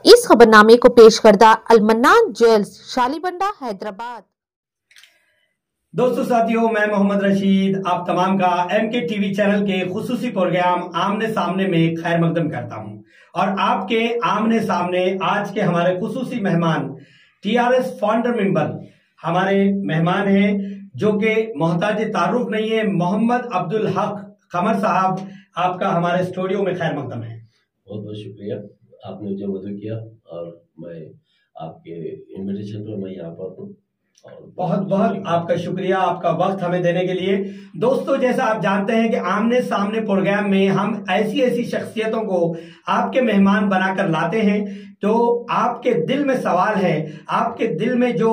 इस खबरनामे को पेश करदा अलमन्नान ज्वेल्स शालीबंडा हैदराबाद। दोस्तों साथियों, मैं मोहम्मद रशीद आप तमाम का MK TV चैनल के खुसूसी प्रोग्राम आमने सामने में खैर मकदम करता हूं। और आपके आमने सामने आज के हमारे खुसूसी मेहमान TRS फाउंडर मेंबर हमारे मेहमान हैं, जो कि मोहताज तारुफ नहीं है, मोहम्मद अब्दुल हक कमर साहब आपका हमारे स्टूडियो में खैर मकदम है। बहुत बहुत शुक्रिया, आपने मुझे मदद किया और मैं आपके इनविटेशन पर मैं यहाँ पर हूँ। बहुत बहुत आपका शुक्रिया आपका वक्त हमें देने के लिए। दोस्तों, जैसा आप जानते हैं कि आमने सामने प्रोग्राम में हम ऐसी ऐसी शख्सियतों को आपके मेहमान बनाकर लाते हैं, तो आपके दिल में सवाल है, आपके दिल में जो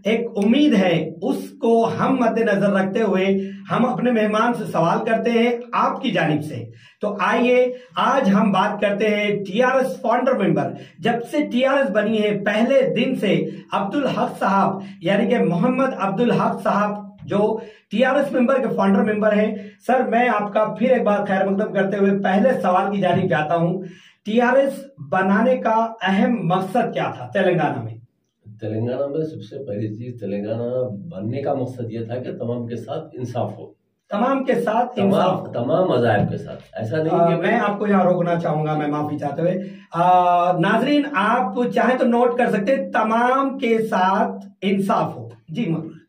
एक उम्मीद है, उसको हम मद्देनजर रखते हुए हम अपने मेहमान से सवाल करते हैं आपकी जानिब से। तो आइए आज हम बात करते हैं TRS फाउंडर मेंबर, जब से TRS बनी है पहले दिन से अब्दुल हक साहब यानी कि मोहम्मद अब्दुल हक साहब जो TRS मेंबर के फाउंडर मेंबर हैं। सर, मैं आपका फिर एक बार खैर मकदम करते हुए पहले सवाल की जानिब जाता हूं। TRS बनाने का अहम मकसद क्या था तेलंगाना में? तेलंगाना में सबसे पहली चीज, तेलंगाना बनने का मकसद ये था कि तमाम के साथ इंसाफ हो, तमाम के साथ इंसाफ, तमाम मज़ाहिब के साथ। ऐसा नहीं कि मैं आपको यहाँ रोकना चाहूंगा, मैं माफी चाहते हुए। नाजरीन, आप चाहे तो नोट कर सकते हैं, तमाम के साथ इंसाफ हो। जी,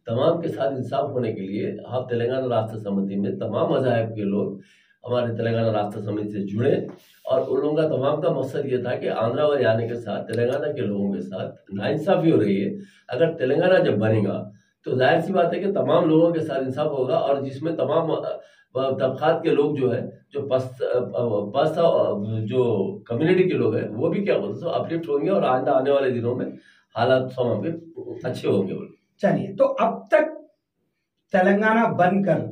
तमाम के साथ इंसाफ होने के लिए आप तेलंगाना राष्ट्र समिति में तमाम मज़ाहिब के लोग हमारे तेलंगाना राष्ट्र समिति से जुड़े, और उन लोगों का तमाम का मकसद ये था कि आंध्रा व हरियाणा के साथ तेलंगाना के लोगों के साथ नाइंसाफी हो रही है। अगर तेलंगाना जब बनेगा तो जाहिर सी बात है कि तमाम लोगों के साथ इंसाफ होगा, और जिसमें तमाम तबकात के लोग जो है, जो पस्त जो कम्युनिटी के लोग हैं, वो भी क्या बोलते हैं अपलिफ्ट होंगे, और आने वाले दिनों में हालात तमाम के अच्छे होंगे। चलिए, तो अब तक तेलंगाना बनकर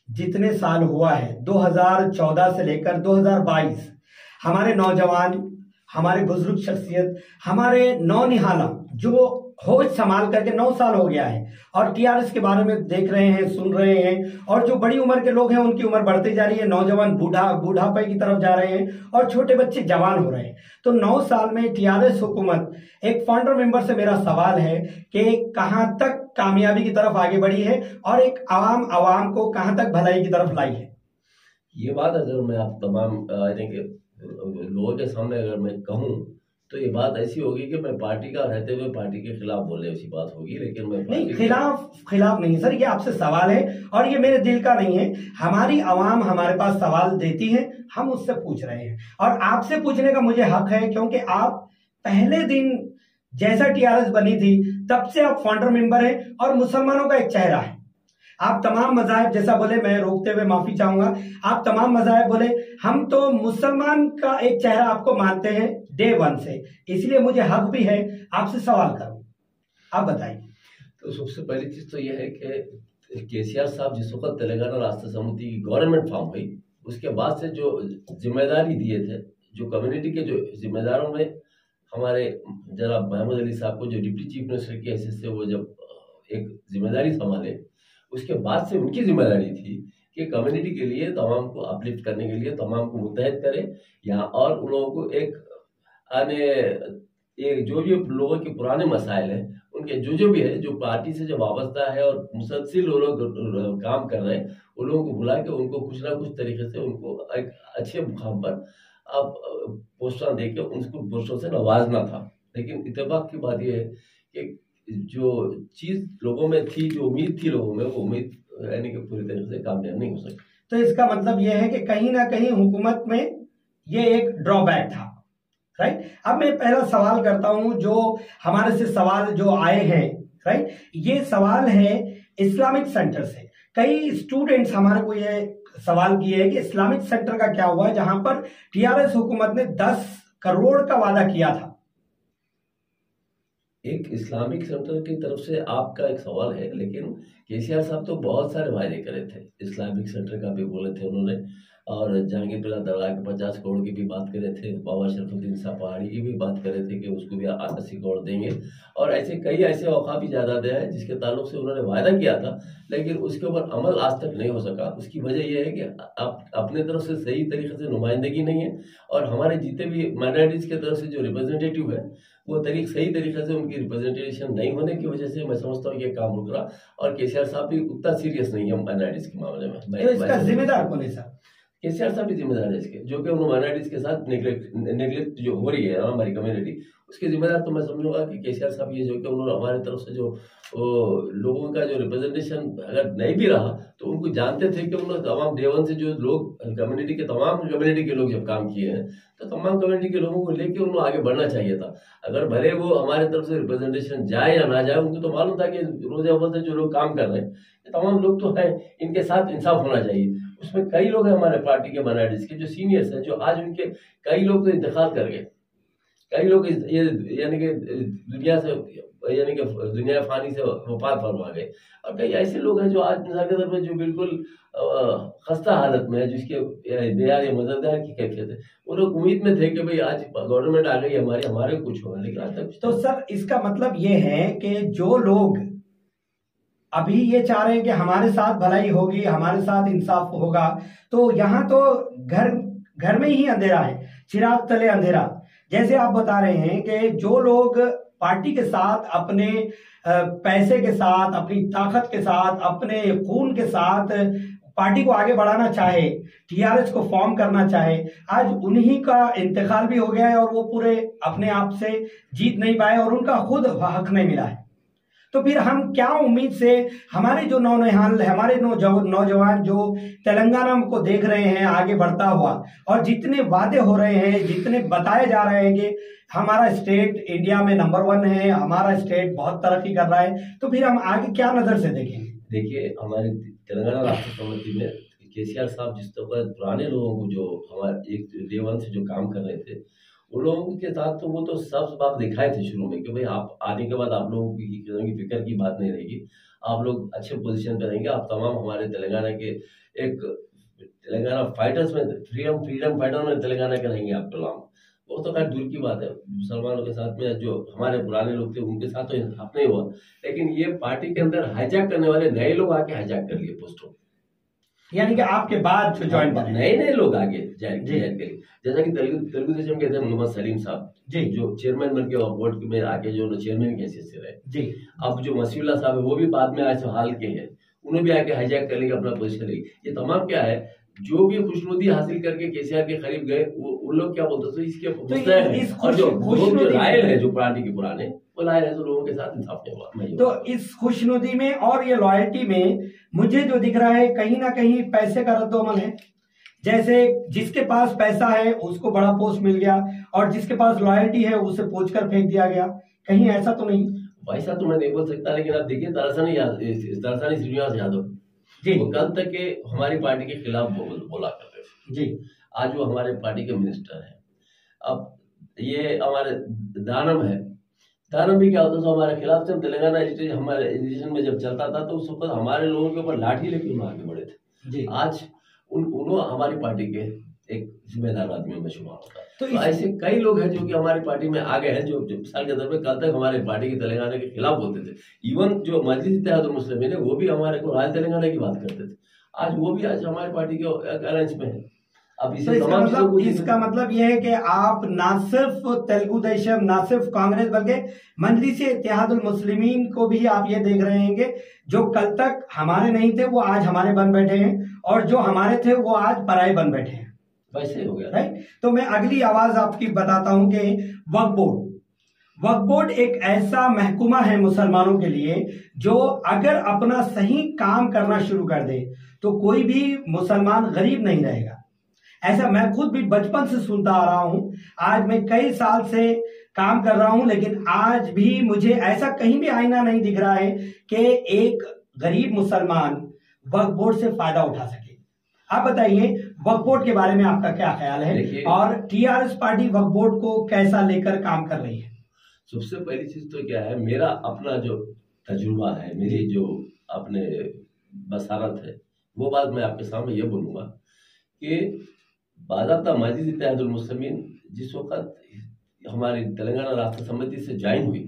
जितने साल हुआ है, 2014 से लेकर 2022, हमारे नौजवान, हमारे बुजुर्ग शख्सियत, हमारे नौनिहाला जो होश संभाल करके 9 साल हो गया है, और TRS के बारे में देख रहे हैं, सुन रहे हैं, और जो बड़ी उम्र के लोग हैं उनकी उम्र बढ़ती जा रही है, नौजवान बुढ़ापे की तरफ जा रहे हैं, और छोटे बच्चे जवान हो रहे हैं। तो 9 साल में TRS हुकूमत, एक फाउंडर मेंबर से मेरा सवाल है कि कहां तक कामयाबी की तरफ आगे बढ़ी है, और एक आवाम को कहां तक भलाई की तरफ लाई है? ये बात अगर मैं आप तमाम लोगों के सामने अगर मैं कहूँ तो ये बात ऐसी होगी कि मैं पार्टी का रहते हुए पार्टी के खिलाफ बोले ऐसी बात होगी, लेकिन मैं नहीं, खिलाफ नहीं सर, ये आपसे सवाल है, और ये मेरे दिल का नहीं है। हमारी आवाम हमारे पास सवाल देती है, हम उससे पूछ रहे हैं, और आपसे पूछने का मुझे हक है, क्योंकि आप पहले दिन जैसा TRS बनी थी तब से आप फाउंडर मेंबर हैं, और मुसलमानों का एक चेहरा है। आप तमाम मज़ाहिब, जैसा बोले, मैं रोकते हुए माफी चाहूंगा, आप तमाम मज़ाहिब बोले, हम तो मुसलमान का एक चेहरा आपको मानते हैं डे 1 से, इसलिए मुझे हक भी है आपसे सवाल करूं। आप बताइए। तो सबसे पहली चीज तो यह है कि KCR साहब जिस वक्त तेलंगाना राष्ट्र समिति की गवर्नमेंट फॉर्म हुई, उसके बाद से जो जिम्मेदारी दिए थे, जो कम्युनिटी के जो जिम्मेदारों में हमारे जनाब महमूद अली साहब को जो डिप्टी चीफ मिनिस्टर की हैसियत से वो जब एक जिम्मेदारी संभाले, उसके बाद से उनकी जिम्मेदारी थी कि कम्युनिटी के लिए तमाम को अपलिफ्ट करने के लिए तमाम को मुत्तहद करें यहाँ, और उन लोगों को एक जो भी लोगों के पुराने मसाइल हैं, उनके जो भी है, जो पार्टी से जो वाबस्ता है और मुसलसिल लोग काम कर रहे हैं, उन लोगों को बुला के उनको कुछ ना कुछ तरीके से उनको एक अच्छे मुकाम पर अब पोस्टर दे के उनको पोस्टों से नवाजना था। लेकिन इत्तेफाक की बात यह है कि जो चीज लोगों में थी, जो उम्मीद थी लोगों में, वो उम्मीद यानी कि पूरी तरीके से कामयाब नहीं हो सकी। तो इसका मतलब यह है कि कहीं ना कहीं हुकूमत में ये एक ड्रॉबैक था, राइट? अब मैं पहला सवाल करता हूं, जो हमारे से सवाल जो आए हैं, राइट, ये सवाल है इस्लामिक सेंटर से। कई स्टूडेंट्स हमारे को ये सवाल किए हैं कि इस्लामिक सेंटर का क्या हुआ, जहां पर TRS हुकूमत ने 10 करोड़ का वादा किया था। एक इस्लामिक सेंटर की तरफ से आपका एक सवाल है, लेकिन केसीआर साहब तो बहुत सारे वायदे करे थे। इस्लामिक सेंटर का भी बोले थे उन्होंने, और जहांगीर बिरला दरगाह के 50 करोड़ की भी बात करे थे। बाबा शरफुद्दीन साहब पहाड़ी की भी बात करे थे कि उसको भी 80 करोड़ देंगे। और ऐसे कई ऐसे औकाफी जायदादें हैं जिसके ताल्लुक से उन्होंने वायदा किया था, लेकिन उसके ऊपर अमल आज तक नहीं हो सका। उसकी वजह यह है कि अब अपने तरफ से सही तरीके से नुमाइंदगी नहीं है, और हमारे जितने भी माइनॉरिटीज़ की तरफ से जो रिप्रेजेंटेटिव है वो सही तरीके से उनकी रिप्रेजेंटेशन नहीं होने की वजह से मैं समझता हूँ ये काम रुक रहा। और केसीआर साहब भी उतना सीरियस नहीं है माइनॉरिटीज़ के मामले में। तो इसका जिम्मेदार कौन है सर? केसीआर साहब भी जिम्मेदार है इसके, जो कि उन्होंने माइनॉरिटीज के साथ नेग्लेक्ट जो हो रही है हमारी कम्युनिटी, उसके जिम्मेदार तो मैं समझूंगा कि केसीआर साहब ये जो कि उन्होंने हमारे तरफ से जो लोगों का जो रिप्रेजेंटेशन अगर नहीं भी रहा तो उनको जानते थे कि उन्होंने तमाम डे वन से जो लोग तमाम कम्युनिटी के लोग जब काम किए हैं तो तमाम कम्युनिटी के लोगों को लेकर उन्होंने आगे बढ़ना चाहिए था। अगर भले वो हमारे तरफ से रिप्रेजेंटेशन जाए या ना जाए, उनको तो मालूम था कि रोज अव्वल से जो लोग काम कर रहे हैं तमाम लोग तो हैं, इनके साथ इंसाफ होना चाहिए। उसमें कई लोग हैं हमारे पार्टी के माइनॉरिटीज के जो सीनियर्स हैं, जो आज उनके कई लोग तो इंतकाल कर गए, कई लोग ये यानी कि दुनिया से यानी कि दुनिया फानी से वफात फरमा गए, और कई ऐसे लोग हैं जो आज मिसाल के तौर पर जो बिल्कुल खस्ता हालत में है, जिसके दयार या मददगार की कैफियत है। वो लोग उम्मीद में थे कि भाई आज गवर्नमेंट आ गई हमारे कुछ होगा, लेकिन आज तक तो सर इसका मतलब ये है कि जो लोग अभी ये चाह रहे हैं कि हमारे साथ भलाई होगी, हमारे साथ इंसाफ होगा, तो यहाँ तो घर में ही अंधेरा है, चिराग तले अंधेरा। जैसे आप बता रहे हैं कि जो लोग पार्टी के साथ अपने पैसे के साथ, अपनी ताकत के साथ, अपने खून के साथ पार्टी को आगे बढ़ाना चाहे, टीआरएस को फॉर्म करना चाहे, आज उन्हीं का इंतकाल भी हो गया है और वो पूरे अपने आप से जीत नहीं पाए और उनका खुद हक नहीं मिला है। तो फिर हम क्या उम्मीद से हमारे जो नौजवान जो तेलंगाना को देख रहे हैं आगे बढ़ता हुआ, और जितने वादे हो रहे हैं, जितने बताए जा रहे हैं कि हमारा स्टेट इंडिया में नंबर 1 है, हमारा स्टेट बहुत तरक्की कर रहा है, तो फिर हम आगे क्या नजर से देखेंगे? देखिए, हमारे तेलंगाना राष्ट्र समिति में केसीआर साहब जिस तरह पुराने लोगों को जो हमारे एक डे वन से जो काम कर रहे थे, उन लोगों के साथ तो वो तो सब बात दिखाए थे शुरू में कि भाई आप आने के बाद आप लोगों की फिक्र की बात नहीं रहेगी, आप लोग अच्छे पोजीशन पे रहेंगे, आप तमाम हमारे तेलंगाना के एक तेलंगाना फाइटर्स में फ्रीडम फाइटर में तेलंगाना के रहेंगे आप गुलाम। वो तो खैर दूर की बात है, मुसलमानों के साथ में जो हमारे पुराने लोग थे उनके साथ तो इंसाफ नहीं हुआ, लेकिन ये पार्टी के अंदर हाईजैक करने वाले नए लोग आके हाईजैक कर लिए पोस्टों, यानी कि आपके बाद जो ज्वाइन बने नए लोग आगे ज्वाइन करें, जैसा कि तेलुगु देशम के थे मोहम्मद सलीम साहब जो चेयरमैन बन के बोर्ड में आके जो चेयरमैन की हैसियत से रहे जी। अब जो मसीउल्लाह साहब है वो भी बाद में आज हाल के हैं, उन्हें भी आके हाईजैक कर लेंगे, अपना पोजीशन लेंगे। ये तमाम क्या है, जो भी खुशनुदी हासिल करके केसीआर के करीब गए वो लोग क्या बोलते थे इसके और जो लायल है जो पार्टी के पुराने वो लायल है, तो लोगों के साथ इंसाफ नहीं हुआ। तो इस खुशनुदी में और ये लॉयल्टी में मुझे जो दिख रहा है कहीं ना कहीं पैसे का रद्दोमल है। जैसे जिसके पास पैसा है उसको बड़ा पोस्ट मिल गया और जिसके पास लॉयल्टी है उसे पोंछ कर फेंक दिया गया, कहीं ऐसा तो नहीं? वैसा तो मैं नहीं बोल सकता, लेकिन आप देखिए दरअसल श्रीनिवास यादव जी वो कल तक के हमारी पार्टी के खिलाफ बोला करते थे जी। आज वो हमारे पार्टी के मिनिस्टर हैं। अब ये हमारे दानम है, दानम भी क्या होता था हमारे खिलाफ से, तेलंगाना हमारे एजुकेशन में जब चलता था तो उस वक्त हमारे लोगों के ऊपर लाठी लेकर उन्होंने आगे बढ़े थे जी। आज उन्होंने हमारी पार्टी के एक जिम्मेदार आदमियों में शुमार होता है। तो ऐसे कई लोग हैं जो कि हमारी पार्टी में आ गए हैं, जो मिसाल के तौर पर कल तक हमारे पार्टी के तेलंगाना के खिलाफ बोलते थे। इवन जो मजलिस इत्तेहादुल मुस्लिमीन है वो भी हमारे को राज तेलंगाना की बात करते थे, आज वो भी आज हमारी पार्टी के अलायंस में है। अब इसका मतलब यह है कि आप ना सिर्फ तेलुगु देशम, ना सिर्फ कांग्रेस, बल्कि मजलिस इत्तेहादुल मुस्लिमीन को भी आप ये देख रहे हैं कि जो कल तक हमारे नहीं थे वो आज हमारे बन बैठे हैं और जो हमारे थे वो आज पराये बन बैठे हैं, वैसे हो गया राइट। तो मैं अगली आवाज आपकी बताता हूं कि वक्फ बोर्ड एक ऐसा महकमा है मुसलमानों के लिए जो अगर अपना सही काम करना शुरू कर दे तो कोई भी मुसलमान गरीब नहीं रहेगा। ऐसा मैं खुद भी बचपन से सुनता आ रहा हूं, आज मैं कई साल से काम कर रहा हूं, लेकिन आज भी मुझे ऐसा कहीं भी आईना नहीं दिख रहा है कि एक गरीब मुसलमान वक्फ बोर्ड से फायदा उठा सके। आप बताइए वक्फ बोर्ड के बारे में आपका क्या ख्याल है और टीआरएस पार्टी वक्फ बोर्ड को कैसा लेकर काम कर रही है? सबसे पहली चीज तो क्या है, मेरा अपना जो तजुर्बा है, मेरी जो अपने बसारत है, वो बात मैं आपके सामने ये बोलूँगा कि बाज़ाब्ता मजलिस इत्तेहादुल मुस्लिमीन जिस वक्त हमारी तेलंगाना राष्ट्र समिति से ज्वाइन हुई,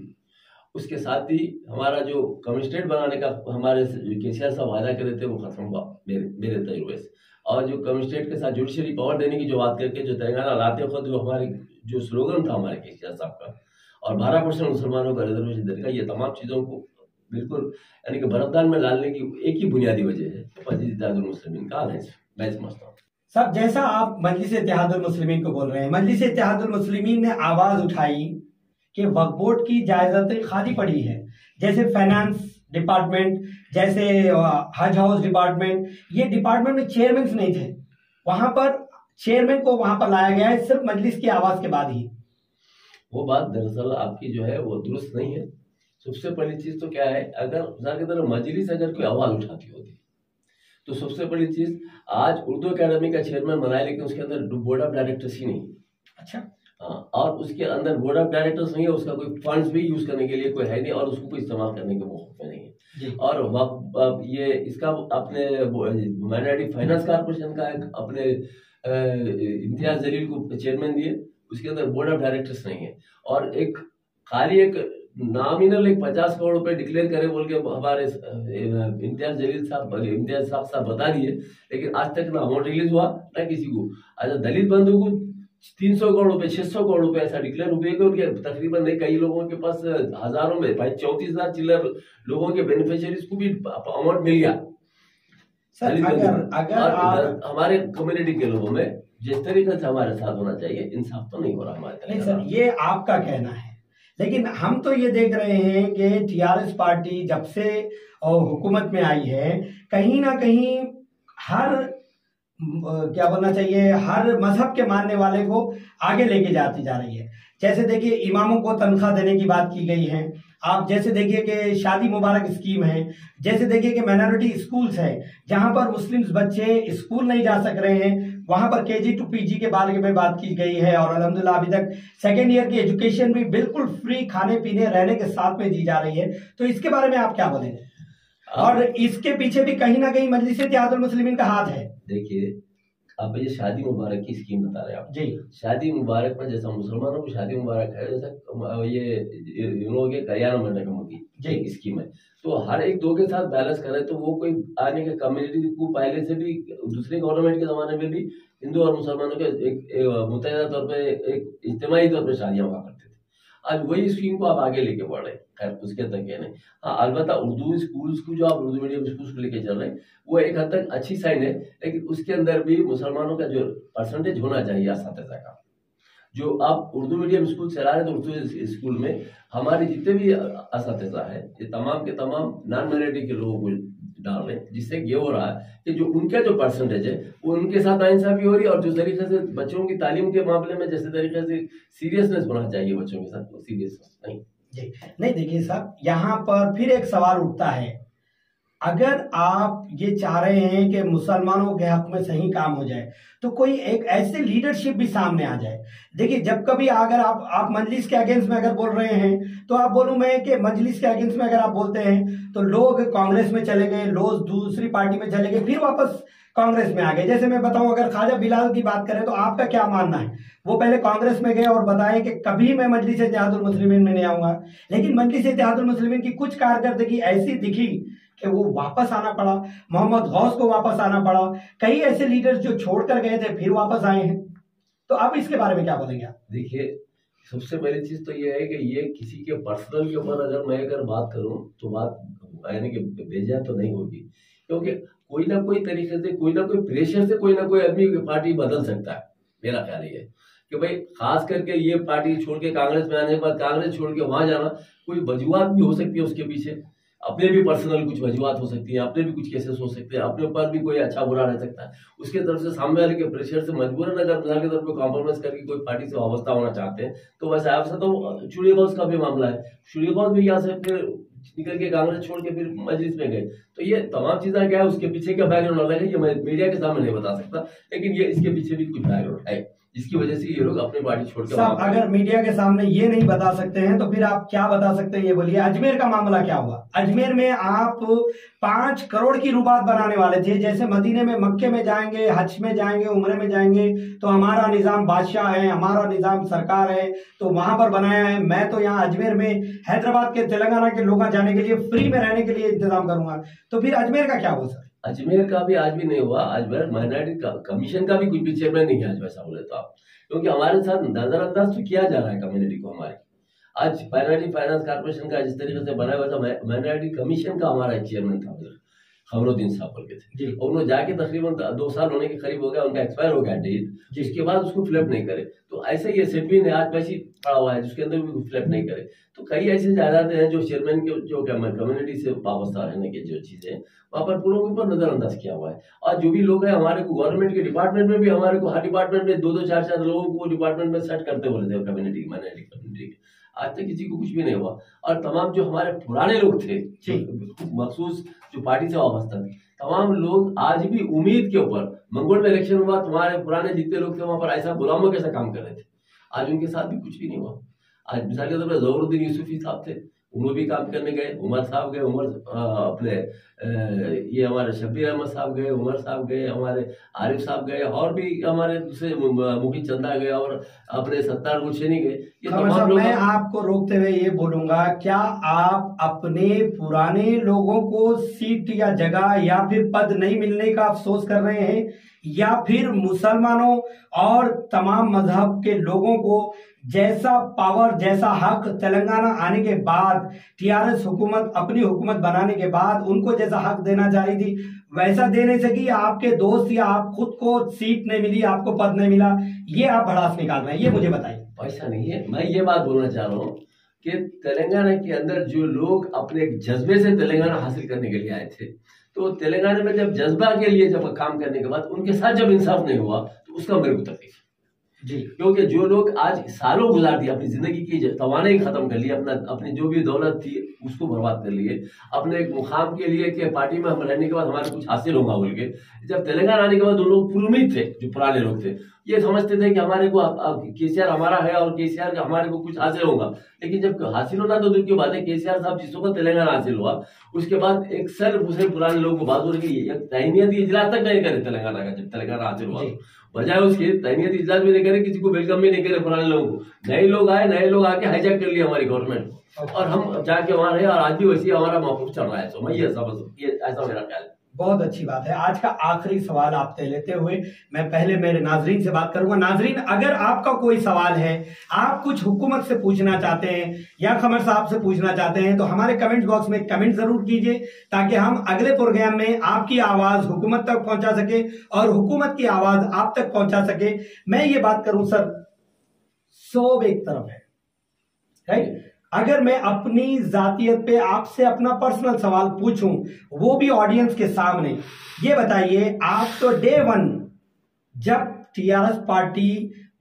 उसके साथ ही हमारा जो कम्युनिस्टेट बनाने का हमारे केसीआर साहब वादा कर रहे थे वो खत्म हुआ मेरे तजुर्बे से। और जो कम्युनिस्टेट के साथ जुडिशरी पावर देने की जो बात करके जो तेलंगाना लाते खुद जो हमारे जो स्लोगन था हमारे केसीआर साहब का, और 12% मुसलमानों का रिजर्वेशन देने का, ये तमाम चीज़ों को बिल्कुल यानी कि बरफदान में डालने की एक ही बुनियादी वजह है मजलिस इत्तेहादुल मुस्लिमीन का है, मैं समझता हूँ। सब जैसा आप मजलिस इत्तेहादुल मुस्लिमीन को बोल रहे हैं, मजलिस इत्तेहादुल मुस्लिमीन ने आवाज उठाई कि वक्फ बोर्ड की जायदादें खाली पड़ी है, जैसे फाइनेंस डिपार्टमेंट, जैसे हज हाउस डिपार्टमेंट, ये डिपार्टमेंट में चेयरमैन नहीं थे, वहां पर चेयरमैन को वहां पर लाया गया है सिर्फ मजलिस की आवाज के बाद ही। वो बात दरअसल आपकी जो है वो दुरुस्त नहीं है। सबसे पहली चीज तो क्या है, अगर मजलिस अगर कोई आवाज उठाती होती तो सबसे बड़ी चीज, आज उर्दू अकेडमी का चेयरमैन बनाया लेकिन उसके अंदर बोर्ड ऑफ डायरेक्टर्स ही नहीं। अच्छा हाँ, और उसके अंदर बोर्ड ऑफ डायरेक्टर्स नहीं है, उसका कोई फंड्स भी यूज करने के लिए कोई है नहीं, और उसको कोई इस्तेमाल करने के मौके में नहीं है। और ये इसका अपने माइनॉरिटी फाइनेंस कॉर्पोरेशन का एक अपने इम्तियाज जलील को चेयरमैन दिए, उसके अंदर बोर्ड ऑफ डायरेक्टर्स नहीं है, और एक खाली एक नॉमिनल एक 50 करोड़ रुपए डिक्लेयर करे बोल के हमारे इम्तियाज साहब बता दिए, लेकिन आज तक ना अमाउंट रिलीज हुआ ना किसी को। अच्छा, दलित बंधु को 300 करोड़ रुपए 600 करोड़ रुपए ऐसा डिक्लेयर हुए कि उनके तकरीबन कई लोगों के पास हजारों में भाई 34,000 चिल्लर लोगों के बेनिफिशियरीज को भी अमाउंट मिल गया। सर अगर हमारे कम्युनिटी के लोगों में जिस तरीके से हमारे साथ होना चाहिए, इंसाफ तो नहीं हो रहा हमारे। नहीं सर, ये आपका कहना है, लेकिन हम तो ये देख रहे हैं कि टीआरएस पार्टी जब से हुकूमत में आई है, कहीं ना कहीं हर क्या बोलना चाहिए, हर मजहब के मानने वाले को आगे लेके जाती जा रही है। जैसे देखिए इमामों को तनख्वाह देने की बात की गई है, आप जैसे देखिए कि शादी मुबारक स्कीम है, जैसे देखिए कि माइनॉरिटी स्कूल्स है जहां पर मुस्लिम्स बच्चे स्कूल नहीं जा सक रहे हैं, वहां पर केजी टू पीजी के बारे में बात की गई है, और अल्हम्दुलिल्लाह अभी तक सेकेंड ईयर की एजुकेशन भी बिल्कुल फ्री खाने पीने रहने के साथ में दी जा रही है। तो इसके बारे में आप क्या बोलेंगे? और इसके पीछे भी कहीं ना कहीं मजलिस इत्तेहादुल मुस्लिमीन का हाथ है। देखिए, आप ये शादी मुबारक की स्कीम बता रहे हैं आप जी, शादी मुबारक में जैसा मुसलमानों को शादी मुबारक है, जैसा ये कल्याण मंडपम की स्कीम है, तो हर एक दो के साथ बैलेंस करें तो वो कोई आने के कम्युनिटी को पहले से भी दूसरे गवर्नमेंट के जमाने में भी हिंदू और मुसलमानों के एक मुतहदा तौर पे एक इज्तिमाई तौर पे शादियां हुआ करते थे। आज वही स्कीम को आप आगे लेके बढ़ रहे हैं, खैर उसके तक है नहीं। हाँ, अलबत्ता उर्दू स्कूल्स को जो आप उर्दू मीडियम स्कूल्स को लेके चल रहे हैं वो एक हद तक अच्छी साइन है, लेकिन उसके अंदर भी मुसलमानों का जो परसेंटेज होना चाहिए असातिज़ा का, जो आप उर्दू मीडियम स्कूल चला रहे हैं तो उर्दू स्कूल में हमारे जितने भी असातिज़ा है ये तमाम के तमाम नॉन माइनॉरिटी के लोगों को डाल रहे हैं, जिससे ये हो रहा है कि जो उनका जो परसेंटेज है वो उनके साथ नाइंसाफी हो रही है, और जो तरीके से बच्चों की तालीम के मामले में जैसे तरीके से सीरियसनेस होना चाहिए बच्चों के साथ, वो सीरियसनेस नहीं जी नहीं। देखिए साहब, यहाँ पर फिर एक सवाल उठता है, अगर आप ये चाह रहे हैं कि मुसलमानों के हक में सही काम हो जाए तो कोई एक ऐसे लीडरशिप भी सामने आ जाए। देखिए, जब कभी अगर आप मजलिस के अगेंस्ट में अगर बोल रहे हैं तो आप बोलूं मैं कि मजलिस के अगेंस्ट में अगर आप बोलते हैं तो लोग कांग्रेस में चले गए, लोग दूसरी पार्टी में चले गए, फिर वापस कांग्रेस में आ गए। जैसे मैं बताऊं, अगर ख्वाजा बिलाल की बात करें तो आपका क्या मानना है? वो पहले कांग्रेस में गए और बताए कि कभी मैं मजलिस इत्तेहादुल मुस्लिमीन में नहीं आऊंगा, लेकिन मजलिस इत्तेहादुल मुस्लिमीन की कुछ कारकर्दगी ऐसी दिखी कि वो वापस आना पड़ा, मोहम्मद गौस को वापस आना पड़ा, कई ऐसे लीडर्स जो छोड़कर गए थे फिर वापस आए हैं। तो अब इसके बारे में क्या बोलेंगे आप? देखिए, सबसे पहली चीज तो ये है कि ये किसी के पर्सनल के ऊपर अगर बात करूं तो बात यानी कि बेजा तो नहीं होगी, क्योंकि कोई ना कोई तरीके से कोई ना कोई प्रेशर से कोई ना कोई आदमी पार्टी बदल सकता है। मेरा ख्याल ये है कि भाई खास करके ये पार्टी छोड़ के कांग्रेस में आने के बाद कांग्रेस छोड़ के वहां जाना, कोई वजूहत भी हो सकती है उसके पीछे, अपने भी पर्सनल कुछ वजूहत हो सकती है, अपने भी कुछ केसेस हो सकते हैं, अपने ऊपर भी कोई अच्छा बुरा रह सकता है, उसके तरफ से सामने वाले के प्रेशर से मजबूरन अगर मिसाल की तरफ को कॉम्प्रोमाइज करके कोई पार्टी से वाबस्ता होना चाहते हैं तो वैसे आपसे तो शुरी गौस का भी मामला है, शुरी गौस भी यहाँ से फिर निकल के कांग्रेस छोड़ के फिर मजलिस में गए। तो ये तमाम चीजें क्या है, उसके पीछे क्या बैकग्राउंड अलग है, ये मीडिया के सामने नहीं बता सकता, लेकिन ये इसके पीछे भी कुछ बैकग्राउंड है। जिसकी वजह से ये लोग अपनी पार्टी छोड़ के साहब अगर मीडिया के सामने ये नहीं बता सकते हैं तो फिर आप क्या बता सकते हैं, ये बोलिए। अजमेर का मामला क्या हुआ? अजमेर में आप 5 करोड़ की रुबात बनाने वाले थे, जैसे मदीने में, मक्के में जाएंगे, हज में जाएंगे, उम्रे में जाएंगे तो हमारा निजाम बादशाह है, हमारा निजाम सरकार है, तो वहां पर बनाया है। मैं तो यहाँ अजमेर में हैदराबाद के, तेलंगाना के लोग जाने के लिए फ्री में रहने के लिए इंतजाम करूंगा, तो फिर अजमेर का क्या हुआ सर? अजमेर का भी आज भी नहीं हुआ। अजमेर माइनॉरिटी कमीशन का भी कोई भी चेयरमैन नहीं है आज, वैसा बोले तो आप, क्योंकि हमारे साथ नजरअंदाज तो किया जा रहा है कम्युनिटी को हमारी। आज माइनॉरिटी फाइनेंस कॉर्पोरेशन का जिस तरीके से बनाया हुआ था, माइनॉरिटी कमीशन का हमारा चेयरमैन था खमरुद्दीन साहब बोल के थे, और उन्होंने जाके तकरीबन 2 साल होने के करीब हो गया, उनका एक्सपायर हो गया डेट, जिसके बाद उसको फिलअप नहीं करे। तो ऐसे ही एसएपी ने आज वैसे पड़ा हुआ है जिसके अंदर भी फिलअप नहीं करे। तो कई ऐसी जायदादें हैं जो चेयरमैन के, जो कम्युनिटी से वाबस्ता रहने की जो चीजें वहां पर पूरों के ऊपर नजरअंदाज किया हुआ है। और जो भी लोग हैं हमारे को गवर्नमेंट के डिपार्टमेंट में भी, हमारे को हर डिपार्टमेंट में 2-2, 4-4 लोगों को डिपार्टमेंट में सेट करते बोले थे कम्युनिटी, माइनॉरिटी कम्युनिटी के। आज तक किसी को कुछ भी नहीं हुआ। और तमाम जो हमारे पुराने लोग थे, मखसूस जो पार्टी से वाबस्ता थे, तमाम लोग आज भी उम्मीद के ऊपर, मंगोल में इलेक्शन हुआ, तुम्हारे पुराने जितने लोग थे वहां पर ऐसा गुलामों कैसा काम कर रहे थे, आज उनके साथ भी कुछ भी नहीं हुआ। आज मिसाल के तौर पर जहरुद्दीन यूसुफी साहब थे, उन्होंने भी काम करने गए, उमर साहब गए, अपने ये हमारे शब्बीर अहमद साहब गए, उमर साहब गए, हमारे आरिफ साहब गए, और भी हमारे दूसरे मुखी चंदा गए, और अपने सत्तार गुलशनी गए। ये तमाम लोग। मैं आपको रोकते हुए ये बोलूंगा, क्या आप अपने पुराने लोगों को सीट या जगह या फिर पद नहीं मिलने का अफसोस कर रहे हैं, या फिर मुसलमानों और तमाम मजहब के लोगों को जैसा पावर, जैसा हक तेलंगाना आने के बाद, टीआरएस हुकूमत अपनी हुकूमत बनाने के बाद उनको जैसा हक देना चाह रही थी वैसा दे नहीं सकी? आपके दोस्त या आप खुद को सीट नहीं मिली, आपको पद नहीं मिला, ये आप भड़ास निकाल रहे हैं, ये मुझे बताइए। ऐसा नहीं है। मैं ये बात बोलना चाह रहा हूँ कि तेलंगाना के अंदर जो लोग अपने एक जज्बे से तेलंगाना हासिल करने के लिए आए थे, तो तेलंगाना में जब जज्बा के लिए जब काम करने के बाद उनके साथ जब इंसाफ नहीं हुआ तो उसका मेरे को तकलीफ जी। क्योंकि जो लोग आज सालों गुजार दिए, अपनी जिंदगी की तवानाई खत्म कर ली, अपनी जो भी दौलत थी उसको बर्बाद कर लिए, अपने एक मुकाम के लिए कि पार्टी में हम रहने के बाद हमारे कुछ हासिल होगा बोल के, जब तेलंगाना आने के बाद उन लोग पुरुमीद थे, जो पुराने लोग थे, ये समझते थे कि हमारे को केसीआर हमारा है और केसीआर का हमारे को कुछ हासिल होगा। लेकिन जब हासिल होना तो दूर की बात है, केसीआर साहब जिसको का तेलंगाना हासिल हुआ, उसके बाद एक सर दूसरे पुराने लोगों को बात हो रही है, तैनीयती इजलास तक नहीं करे तेलंगाना का, जब तेलंगाना हासिल हुआ बजाय उसके तैनीयती इजलास भी नहीं करे, किसी को वेलकम भी नहीं करे पुराने लोगों को। नए लोग आए, नए लोग आके हाईजैक कर लिए हमारी गवर्नमेंट, और हम जाके वहां रहे, और आज भी वैसे हमारा मौकूफ चल रहा है। तो मैं ये ऐसा मेरा ख्याल है। बहुत अच्छी बात है। आज का आखिरी सवाल आपसे लेते हुए मैं पहले मेरे नाजरीन से बात करूंगा। नाजरीन, अगर आपका कोई सवाल है, आप कुछ हुकूमत से पूछना चाहते हैं या खमर साहब से पूछना चाहते हैं, तो हमारे कमेंट बॉक्स में कमेंट जरूर कीजिए, ताकि हम अगले प्रोग्राम में आपकी आवाज हुकूमत तक पहुंचा सके और हुकूमत की आवाज आप तक पहुंचा सके। मैं ये बात करूं सर, सब एक तरफ है, राइट? अगर मैं अपनी जातियत पे आपसे अपना पर्सनल सवाल पूछूं, वो भी ऑडियंस के सामने, ये बताइए, आप तो डे 1 जब टीआरएस पार्टी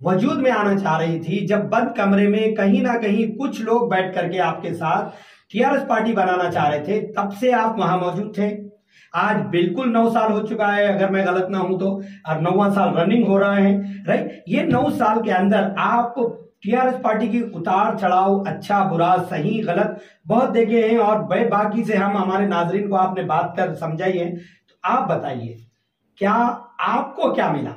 वजूद में आना चाह रही थी, जब बंद कमरे में कहीं ना कहीं कुछ लोग बैठ करके आपके साथ टीआरएस पार्टी बनाना चाह रहे थे, तब से आप वहां मौजूद थे। आज बिल्कुल 9 साल हो चुका है, अगर मैं गलत ना हूं तो, और 9वां साल रनिंग हो रहा है, राइट? ये 9 साल के अंदर आप टीआरएस पार्टी की उतार चढ़ाव, अच्छा बुरा, सही गलत, बहुत देखे हैं, और बाकी से हम हमारे नाजरीन को आपने बात कर समझाई है। तो आप बताइए, क्या आपको क्या मिला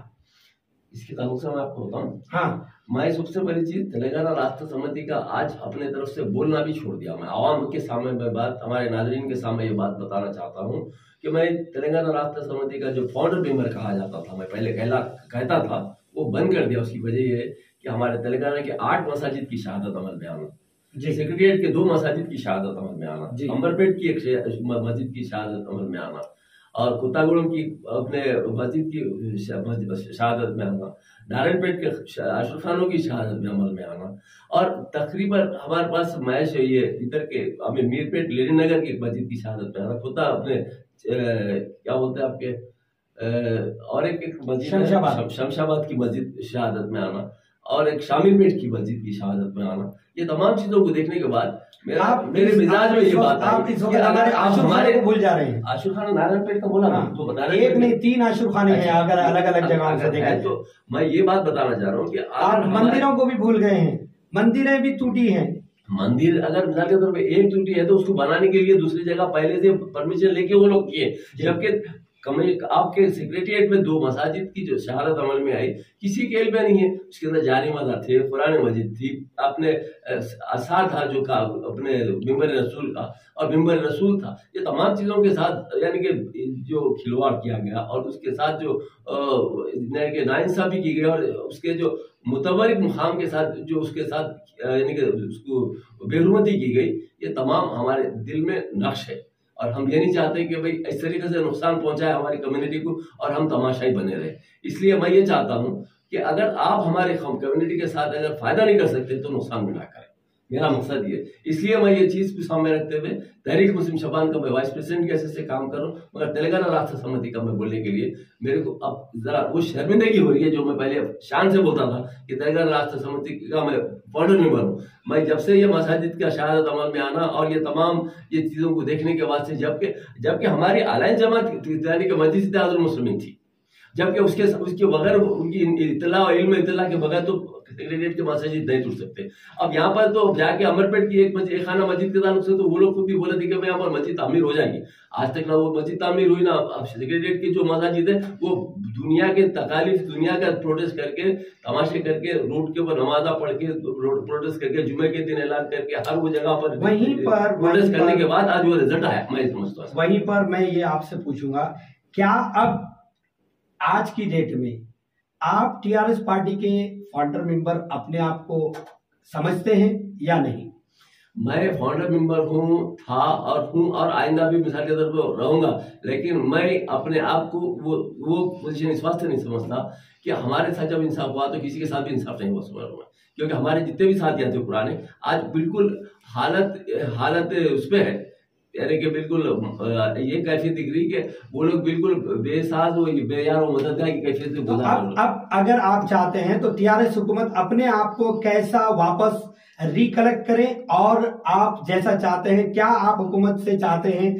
इसके ताल्लुक से? मैं आपको बताऊं, हाँ, मैं सबसे पहली चीज तेलंगाना राष्ट्र समिति का आज अपने तरफ से बोलना भी छोड़ दिया। मैं आवाम के सामने मैं बात, हमारे नाजरीन के सामने ये बात बताना चाहता हूँ कि मैं तेलंगाना राष्ट्र समिति का जो फाउंडर मेंबर कहा जाता था, मैं पहले कहता था, वो बंद कर दिया। उसकी वजह ये कि हमारे तेलंगाना के 8 मसाजिद की शहादत अमल में आना, सेक्रेटरिएट के 2 मसाजिद की शहादत अमल में आना, अंबरपेट की एक मस्जिद की शहादत अमल में आना, और कुत्तागुड़म की अपने मस्जिद की शहादत में आना, नारायणपेट के अशरफ खानों की शहादत में अमल में आना, और तकरीबन हमारे पास मैच है ये इधर के हमें मीरपेट लेनिन नगर की मस्जिद की शहादत में आना, खुदा अपने क्या बोलते हैं आपके और एक मस्जिद शमशाबाद की मस्जिद शहादत में आना, और एक शामीरपेट की मस्जिद की शहादत में आना, ये तमाम चीजों को देखने के बाद मेरे मिजाज में ये बात आप इस वक्त हमारे को भूल जा रहे हैं। आशुर खान नारायणपेट का बोला तो बता रहे, एक नहीं 3 आशुर खाने हैं अगर अलग अलग जगहों से देखें तो मैं ये बात बताना चाह रहा हूँ कि आप मंदिरों को भी भूल गए हैं, मंदिरें भी टूटी हैं। मंदिर अगर मिसाल के तौर पे एक टूटी है तो उसको बनाने के लिए दूसरी जगह पहले से परमिशन लेके वो लोग किए, जबकि आपके सेक्रेटरिएट में 2 मसाजिद की जो शहादत अमल में आई किसी के इल्म में नहीं है। उसके अंदर जारी मज़ार थे, पुराने मस्जिद थी, अपने आसार था जो का अपने मिंबर रसूल का और मिंबर रसूल था। ये तमाम चीज़ों के साथ यानी कि जो खिलवाड़ किया गया और उसके साथ जो नाइंसाफी की गई और उसके जो मुतबरिक मुकाम के साथ जो उसके साथ यानी कि उसको बेहुरमती की गई, ये तमाम हमारे दिल में नक्श है और हम ये नहीं चाहते कि भाई इस तरीके से नुकसान पहुंचाए हमारी कम्युनिटी को और हम तमाशाई बने रहे। इसलिए मैं ये चाहता हूं कि अगर आप हमारे कम्युनिटी के साथ अगर फायदा नहीं कर सकते तो नुकसान भी ना करें, मेरा मकसद ये। इसलिए मैं ये चीज भी सामने रखते हुए तहरीक मुस्लिम शबान का मैं वाइस प्रेसिडेंट के हैसियत से काम कर रहा हूँ, मगर तेलंगाना राष्ट्र समिति का मैं बोलने के लिए मेरे को अब जरा वो शर्मिंदगी हो रही है जो मैं पहले शान से बोलता था कि तेलंगाना राष्ट्र समिति का मैं फाउंडर मेंबर हूँ। मैं जब से ये मसाजिद का शहादत अमल में आना और ये तमाम ये चीजों को देखने के बाद से जबकि हमारी आलाइन जमात यानी कि मजलिस इत्तेहादुल मुस्लिमीन थी, जबकि उसके बगैर उनकी इत्तला और इल्म इत्तला के बगैर तो सेक्रेटरिएट के मस्जिद नहीं टूट सकते। अब यहाँ पर तो जाके अमरपेट की एक खाना मस्जिद के ताल्लुक से तो वो लोग खुद भी बोले थे कि भाई यहाँ पर मस्जिद तामीर हो जाएगी। आज तक ना वो मस्जिद तामीर हुई ना अब सेक्रेटरिएट की जो मस्जिद है वो दुनिया के तकालीफ दुनिया का प्रोटेस्ट करके तमाशे करके रोड के ऊपर नमाजा पढ़ के प्रोटेस्ट करके जुमे के दिन ऐलान करके हर वो जगह पर वहीं पर प्रोटेस्ट करने के बाद आज वो रिजल्ट आया। मैं समझता हूँ वहीं पर मैं ये आपसे पूछूंगा, क्या अब आज की डेट में आप टीआरएस पार्टी के फाउंडर मेंबर अपने आप को समझते हैं या नहीं? मैं फाउंडर मेंबर था और आइंदा भी मिसाल के तौर पर रहूंगा, लेकिन मैं अपने आप को वो पोजीशन इस वास्ते नहीं समझता कि हमारे साथ जब इंसाफ हुआ तो किसी के साथ भी इंसाफ नहीं हुआ समझ, क्योंकि हमारे जितने भी साथी थे पुराने आज बिल्कुल हालत उस पर है, यानी कि बिल्कुल ये कैफियत दिख रही कि वो लोग बिल्कुल बेसाज बेयार और मददगार की कैफियत से गुजर रहे हैं। अब अगर आप चाहते हैं तो टीआरएस हुकूमत अपने आप को कैसा वापस रिकलेक्ट करें और आप जैसा चाहते हैं, क्या आप हुकूमत से चाहते हैं?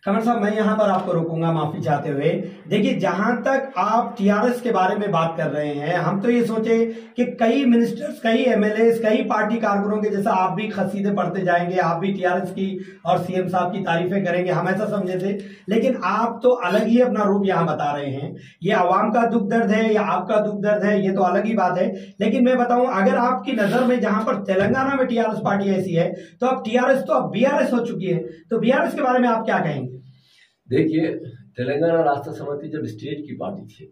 कमर साहब मैं यहां पर आपको रोकूंगा माफी चाहते हुए। देखिए जहां तक आप टीआरएस के बारे में बात कर रहे हैं, हम तो ये सोचे कि कई मिनिस्टर्स, कई एमएलए, कई पार्टी कारकुनों के जैसा आप भी खसीदे पढ़ते जाएंगे, आप भी टीआरएस की और सीएम साहब की तारीफें करेंगे, हम ऐसा समझे थे। लेकिन आप तो अलग ही अपना रूप यहां बता रहे हैं। ये आवाम का दुख दर्द है या आपका दुख दर्द है ये तो अलग ही बात है। लेकिन मैं बताऊं अगर आपकी नजर में जहां पर तेलंगाना में टीआरएस पार्टी ऐसी है तो अब टीआरएस तो अब बीआरएस हो चुकी है, तो बीआरएस के बारे में आप क्या कहेंगे? देखिए तेलंगाना राष्ट्र समिति जब स्टेट की पार्टी थी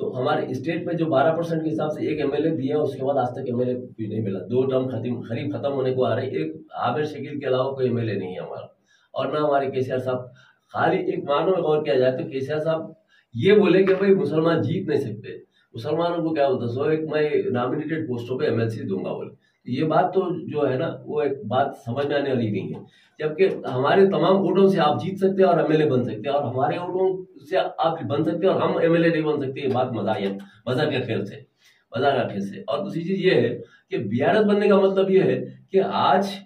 तो हमारे स्टेट में जो 12% के हिसाब से एक एमएलए दिया, उसके बाद आज तक एमएलए भी नहीं मिला। 2 टर्म खरीब खत्म होने को आ रही, एक आमिर शकील के अलावा कोई एमएलए नहीं है हमारा, और ना हमारे केसीआर साहब। खाली एक मानो में गौर किया जाए तो केसीआर साहब ये बोले कि भाई मुसलमान जीत नहीं सकते, मुसलमानों को क्या होता सो एक मैं नॉमिनेटेड पोस्टों पे एमएलसी दूंगा बोले। ये बात तो जो है ना वो एक बात समझ में आने वाली नहीं है, जबकि हमारे तमाम वोटों से आप जीत सकते हैं और एमएलए बन सकते हैं, और हमारे वोटों से आप बन सकते हैं और हम एमएलए नहीं बन सकते। ये बात मजाक के खेल से। और दूसरी चीज ये है कि बीआरएस बनने का मतलब ये है कि आज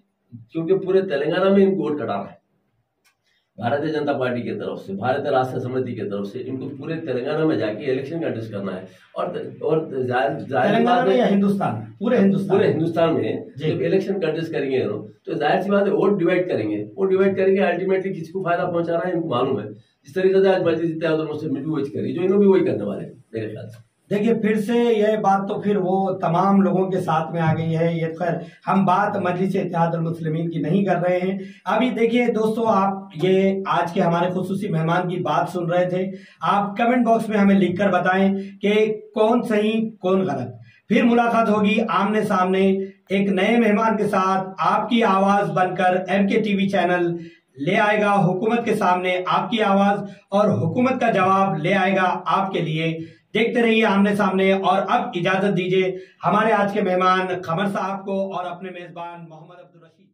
क्योंकि पूरे तेलंगाना में इनको वोट कटाना है भारतीय जनता पार्टी की तरफ से, भारतीय राष्ट्र समिति की तरफ से, इनको पूरे तेलंगाना में जाके इलेक्शन कंटेस्ट करना है। और तेलंगाना में या हिंदुस्तान, पूरे हिंदुस्तान में जब इलेक्शन कंटेस्ट करेंगे तो जाहिर सी बात है वोट डिवाइड करेंगे अल्टीमेटली किसी को फायदा पहुंचाना है इनको मालूम है। जिस तरीके से आज मस्जिद इत्तेहादुल मुस्लिमीन भी वही करी, जो इन्हों भी वही करने वाले मेरे ख्याल से। देखिए फिर से यह बात तो फिर वो तमाम लोगों के साथ में आ गई है। ये खैर हम बात मजलिस इत्तेहादुल मुस्लिमीन की नहीं कर रहे हैं। अभी देखिए दोस्तों, आप ये आज के हमारे खुसूसी मेहमान की बात सुन रहे थे। आप कमेंट बॉक्स में हमें लिखकर बताएं कि कौन सही कौन गलत। फिर मुलाकात होगी आमने सामने एक नए मेहमान के साथ। आपकी आवाज बनकर एमके टीवी चैनल ले आएगा हुकूमत के सामने आपकी आवाज, और हुकूमत का जवाब ले आएगा आपके लिए। देखते रहिए आमने सामने। और अब इजाजत दीजिए हमारे आज के मेहमान कमर साहब को और अपने मेजबान मोहम्मद अब्दुल रशीद।